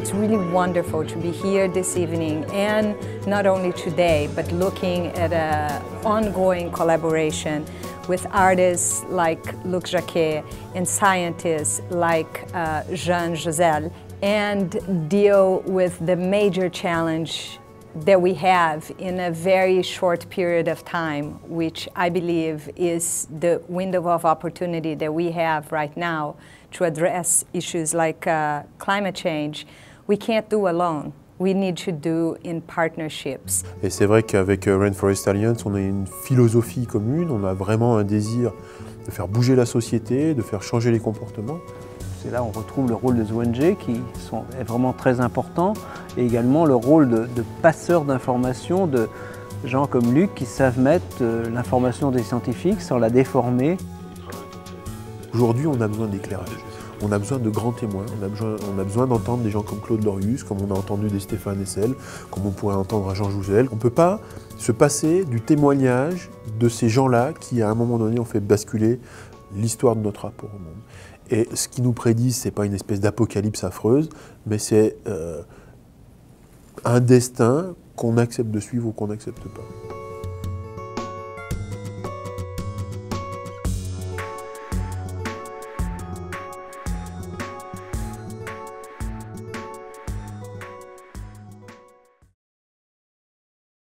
It's really wonderful to be here this evening, and not only today, but looking at an ongoing collaboration with artists like Luc Jacquet and scientists like Jouzel, and deal with the major challenge that we have in a very short period of time, which I believe is the window of opportunity that we have right now to address issues like climate change. We can't do alone. We need to do in partnerships. Et c'est vrai qu'avec Rainforest Alliance, on a une philosophie commune, on a vraiment un désir de faire bouger la société, de faire changer les comportements. C'est là où on retrouve le rôle des ONG qui est vraiment très important, et également le rôle de passeurs d'informations, de gens comme Luc qui savent mettre l'information des scientifiques sans la déformer. Aujourd'hui, on a besoin d'éclairage. On a besoin de grands témoins, on a besoin d'entendre des gens comme Claude Lorius, comme on a entendu des Stéphane Hessel, comme on pourrait entendre un Jean Jouzel. On ne peut pas se passer du témoignage de ces gens-là qui, à un moment donné, ont fait basculer l'histoire de notre rapport au monde. Et ce qu'ils nous prédisent, ce n'est pas une espèce d'apocalypse affreuse, mais c'est un destin qu'on accepte de suivre ou qu'on n'accepte pas.